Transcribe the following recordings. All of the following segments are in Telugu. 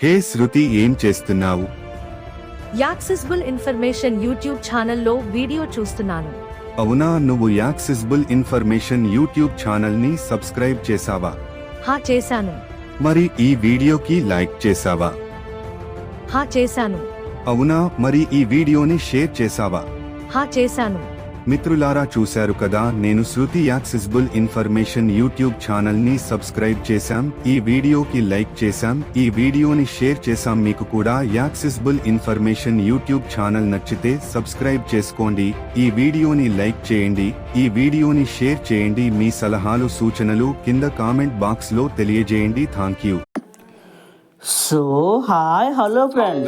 హే శృతి, ఏం చేస్తున్నావు? యాక్సెసిబుల్ ఇన్ఫర్మేషన్ యూట్యూబ్ ఛానల్లో వీడియో చూస్తున్నాను. అవునా, నువ్వు యాక్సెసిబుల్ ఇన్ఫర్మేషన్ యూట్యూబ్ ఛానల్ ని సబ్స్క్రైబ్ చేసావా? హా చేశాను. మరి ఈ వీడియోకి లైక్ చేసావా? హా చేశాను. అవునా, మరి ఈ వీడియోని షేర్ చేసావా? హా చేశాను. మిత్రులారా, చూశారు కదా, నేను శృతి యాక్సెసిబుల్ ఇన్ఫర్మేషన్ యూట్యూబ్ ఛానల్ ని సబ్స్క్రైబ్ చేశాం, ఈ వీడియోకి లైక్ చేశాం, ఈ వీడియోని షేర్ చేశాం. మీకు కూడా యాక్సెసిబుల్ ఇన్ఫర్మేషన్ యూట్యూబ్ ఛానల్ నచ్చితే సబ్స్క్రైబ్ చేసుకోండి, ఈ వీడియోని లైక్ చేయండి, ఈ వీడియోని షేర్ చేయండి. మీ సలహాలు సూచనలు కింద కామెంట్ బాక్స్ లో తెలియజేయండి. Thank you. So hi hello friends,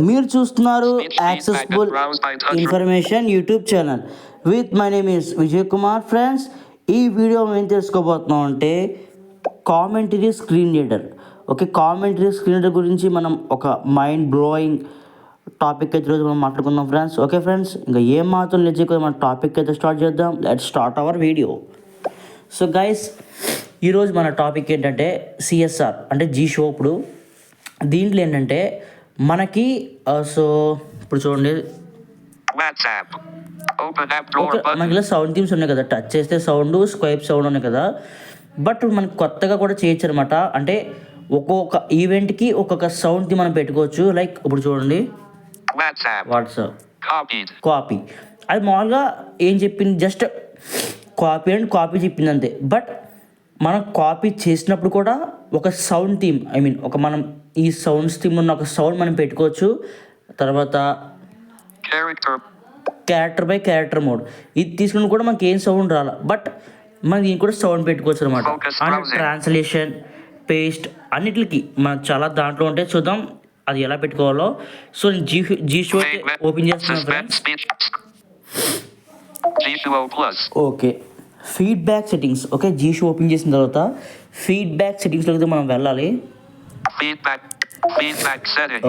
మీరు చూస్తున్నారు accessible information YouTube channel with my name is Vijay Kumar. Friends, ఈ వీడియో మేము తెలుసుకోబోతున్నాం అంటే commentary screen reader. Okay, commentary screen reader గురించి మనం ఒక మైండ్ బ్లోయింగ్ టాపిక్ అయితే ఈరోజు మనం మాట్లాడుకుందాం ఫ్రెండ్స్. ఓకే ఫ్రెండ్స్, ఇంకా ఏం మాత్రం లేచి మన టాపిక్ అయితే స్టార్ట్ చేద్దాం. Let's start our video. So guys, ఈరోజు మన టాపిక్ ఏంటంటే సిఎస్ఆర్ అంటే జీ షో. ఇప్పుడు దీంట్లో ఏంటంటే మనకి సో ఇప్పుడు చూడండి, మనకి ఇలా సౌండ్ థీమ్స్ ఉన్నాయి కదా, టచ్ చేస్తే సౌండ్, స్వైప్ సౌండ్ ఉన్నాయి కదా. బట్ మనకి కొత్తగా కూడా చేయొచ్చు అనమాట. అంటే ఒక్కొక్క ఈవెంట్కి ఒక్కొక్క సౌండ్ థీమ్ మనం పెట్టుకోవచ్చు. లైక్ ఇప్పుడు చూడండి, వాట్సాప్ కాపీ, అది మామూలుగా ఏం చెప్పింది, జస్ట్ కాపీ అండ్ కాపీ చెప్పింది అంతే. బట్ మనం కాపీ చేసినప్పుడు కూడా ఒక సౌండ్ థీమ్, ఒక మనం ఈ సౌండ్స్ థీమ్ ఉన్న ఒక సౌండ్ మనం పెట్టుకోవచ్చు. తర్వాత క్యారెక్టర్ బై క్యారెక్టర్ మోడ్, ఇది తీసుకుని కూడా మనకి ఏం సౌండ్ రాల, బట్ మనం దీనికి కూడా సౌండ్ పెట్టుకోవచ్చు అనమాట. అండ్ ట్రాన్స్లేషన్, పేస్ట్ అన్నిటికి మన చాలా దాంట్లో ఉంటే చూద్దాం అది ఎలా పెట్టుకోవాలో. సో నేను జీ షో ఓపెన్ చేస్తున్నాను friends. Okay, feedback settings. Okay, G show open చేసిన తర్వాత ఫీడ్బ్యాక్ సెట్టింగ్స్లోకి మనం వెళ్ళాలి.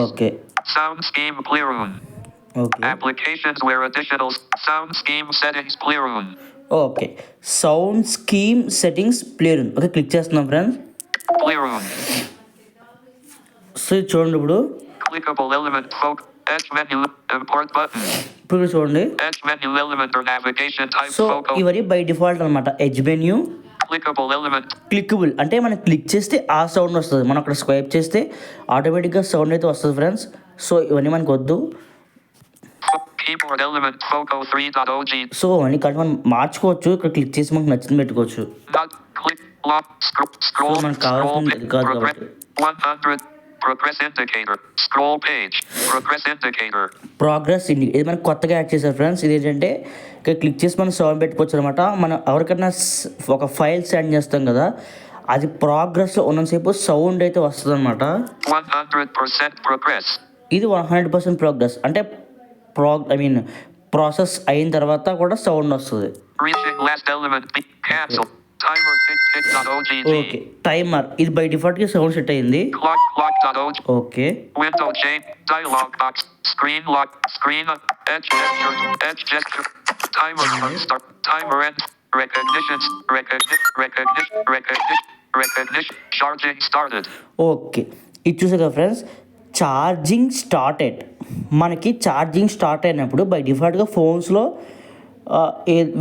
Okay, Sound scheme Playroom. Okay, Applications where additional sound scheme settings Playroom. Okay, sound scheme settings playroom. Okay, click చేస్తున్నాం ఫ్రెండ్స్. Playroom. సో ఇది చూడండి, ఇప్పుడు Clickable element folk. Edge menu. Import button. ఇప్పుడు చూడండి. Edge menu element or navigation type so photo. ఇవన్నీ బై డిఫాల్ట్ అనమాట. Edge menu, Clickable element. క్లిక్కబుల్ అంటే మనం క్లిక్ చేస్తే ఆ సౌండ్ వస్తుంది, మనం అక్కడ స్వైప్ చేస్తే ఆటోమేటిక్గా సౌండ్ అయితే వస్తుంది ఫ్రెండ్స్. సో ఇవన్నీ మనకు వద్దు. Keyboard element photo 3.og. So అవన్నీ కానీ మనం మార్చుకోవచ్చు, ఇక్కడ క్లిక్ చేసి మనకు నచ్చింది పెట్టుకోవచ్చు. Not click lock scroll So మనకు కావాల్సింది ఇది కాదు progress కాబట్టి. 100 progress indicator. Scroll page. Progress indicator. Progress ఇది మనకు కొత్తగా యాడ్ చేశారు ఫ్రెండ్స్. ఇది ఏంటంటే ఇక్కడ క్లిక్ చేసి మనం సౌండ్ పెట్టుకోవచ్చు అనమాట. మనం ఎవరికైనా ఒక ఫైల్ సెండ్ చేస్తాం కదా, అది ప్రోగ్రెస్లో ఉన్నంతసేపు సౌండ్ అయితే వస్తుంది అనమాట. 100% progress. ఇది 100% ప్రోగ్రెస్ అంటే ప్రాసెస్ అయిన తర్వాత కూడా సౌండ్ వస్తుంది. Reaching last element. Cancel. Timer tick.ogg. Okay, timer ఇది బై డిఫాల్ట్గా సౌండ్ సెట్ అయింది. Clock.ogg. Okay, Window change. Dialog box. Screen lock. Screen up. Edge gesture. Edge gesture. Timer start. Timer end. Recognitions. Recognition. Charging started. Okay, ఇది చూసారు కదా ఫ్రెండ్స్, ఛార్జింగ్ స్టార్టెడ్. మనకి ఛార్జింగ్ స్టార్ట్ అయినప్పుడు బై డిఫాల్ట్గా ఫోన్స్లో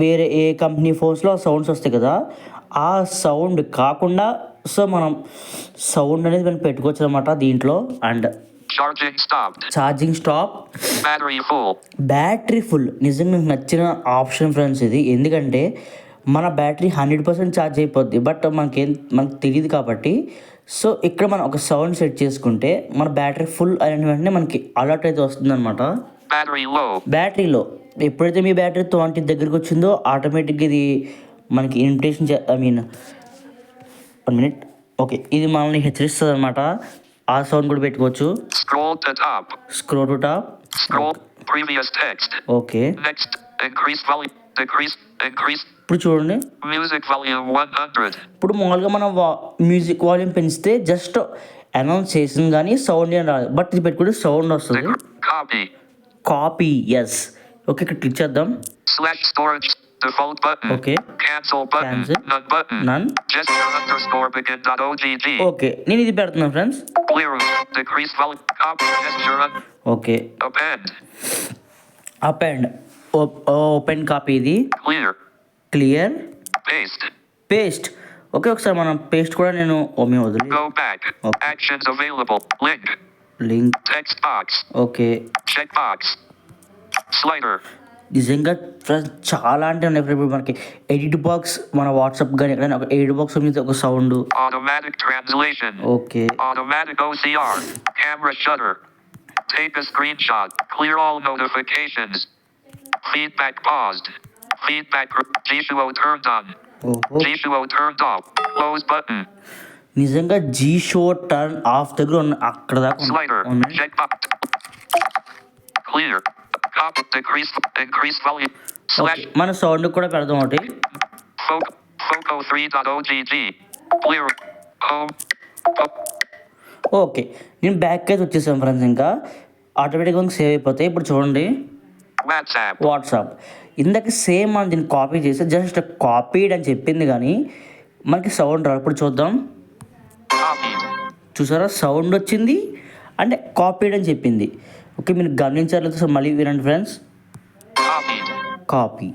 వేరే ఏ కంపెనీ ఫోన్స్లో సౌండ్స్ వస్తాయి కదా, ఆ సౌండ్ కాకుండా సో మనం సౌండ్ అనేది మనం పెట్టుకోవచ్చు అనమాట దీంట్లో. And Charging stopped. Charging stop, Battery full. Battery full. నిజంగా నాకు నచ్చిన ఆప్షన్ ఫ్రెండ్స్ ఇది, ఎందుకంటే మన బ్యాటరీ 100% ఛార్జ్ అయిపోద్ది, బట్ మనకు తెలియదు కాబట్టి. సో ఇక్కడ మనం ఒక సౌండ్ సెట్ చేసుకుంటే మన బ్యాటరీ ఫుల్ అయిన వెంటనే మనకి అలర్ట్ అయితే వస్తుంది అనమాట. Battery low. బ్యాటరీలో ఎప్పుడైతే మీ బ్యాటరీ 20 దగ్గరికి వచ్చిందో ఆటోమేటిక్గా ఇది మనకి ఇన్విటేషన్ 1 minute. ఓకే, ఇది మనల్ని హెచ్చరిస్తుంది అనమాట. ఆ సౌండ్ కూడా పెట్టుకోవచ్చు. Scroll to top. Scroll to top. Scroll. Previous text. Okay, Next. Increase volume. Increase. ఇప్పుడు చూడండి, Music volume 100. ఇప్పుడు మామూలుగా మనం మ్యూజిక్ వాల్యూమ్ పెంచితే జస్ట్ అనౌన్స్ చేసింది కానీ సౌండ్ ఏం రాదు, బట్ ఇది పెట్టుకుంటే సౌండ్ వస్తుంది. Copy. Copy, yes. ఓకే, ఇక్కడ క్లిక్ చేద్దాం. Storage. Default button. Okay. Cancel button. Cancel. None button. None. Gesture_begin.ogg. Okay నేను ఇది పెడుతున్నాను friends. Clear. Decrease volume. Copy gesture. Okay Append. Up and open copy ఇది. Clear. Clear. Paste. Paste. Okay ఒకసారి మనం పేస్ట్ కూడా నేను మేము వదిలి Go back. Okay. Actions available. Link. Link. Text box. Okay Checkbox. Slider. నిజంగా ఫ్రెండ్స్ చాలా అంటే ఉన్నాయి. ఇప్పుడు మనకి ఎడిట్ బాక్స్ మన వాట్సాప్ కానీ ఎక్కడైనా ఒక ఎడిట్ బాక్స్ మీద ఒక sound. Automatic translation. Okay Automatic OCR. Camera shutter. Take a screenshot. Clear all notifications. Feedback paused. Feedback. G2O turned on. ఓహో G2O turned off. Close button. నిజంగా జీ షో టర్న్ ఆఫ్ దగ్గర ఉన్న అక్కడ దాకా Slider. ఉన్నాయి. Checkbox. Clear. Copy. Decrease. Increase volume. Slash. Okay మన సౌండ్ కూడా పెడదాం ఒకటి. Photo3.ogg. Clear. Home. ఓకే నేను బ్యాక్ అయితే వచ్చేసాను ఫ్రెండ్స్. ఇంకా ఆటోమేటిక్గా సేవ్ అయిపోతాయి. ఇప్పుడు చూడండి WhatsApp. వాట్సాప్ ఇందాక సేమ్ మనం దీన్ని కాపీ చేసి జస్ట్ కాపీడ్ అని చెప్పింది కానీ మనకి సౌండ్ రాదు. ఇప్పుడు చూద్దాం. Copied. చూసారా సౌండ్ వచ్చింది అంటే కాపీడ్ అని చెప్పింది. ఓకే మీరు గమనించారు సార్ మళ్ళీ వినండి ఫ్రెండ్స్. Copied. కాపీ.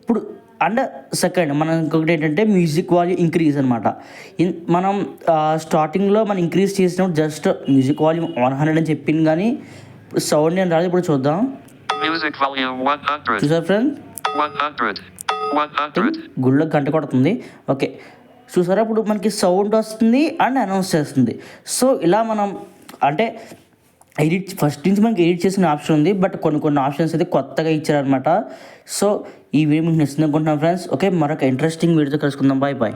ఇప్పుడు అండ్ సెకండ్ మనం ఇంకొకటి ఏంటంటే మ్యూజిక్ వాల్యూ ఇంక్రీజ్ అనమాట. మనం స్టార్టింగ్లో మనం ఇంక్రీజ్ చేసినప్పుడు జస్ట్ మ్యూజిక్ వాల్యూమ్ 100 అని చెప్పింది కానీ ఇప్పుడు సౌండ్ ఏం రాదు. ఇప్పుడు చూద్దాం. Music volume 100. చూసారు ఫ్రెండ్స్ 100. 100. గుళ్ళో గంట కొడుతుంది. ఓకే చూసారా ఇప్పుడు మనకి సౌండ్ వస్తుంది అండ్ అనౌన్స్ చేస్తుంది. సో ఇలా మనం అంటే ఎడిట్ ఫస్ట్ నుంచి మనకి ఎడిట్ చేసిన ఆప్షన్ ఉంది. బట్ కొన్ని ఆప్షన్స్ అయితే కొత్తగా ఇచ్చారనమాట. సో ఈ వీడియో మీకు నచ్చింది అనుకుంటున్నాను ఫ్రెండ్స్. ఓకే మరొక ఇంట్రెస్టింగ్ వీడియోతో కలుసుకుందాం. Bye bye.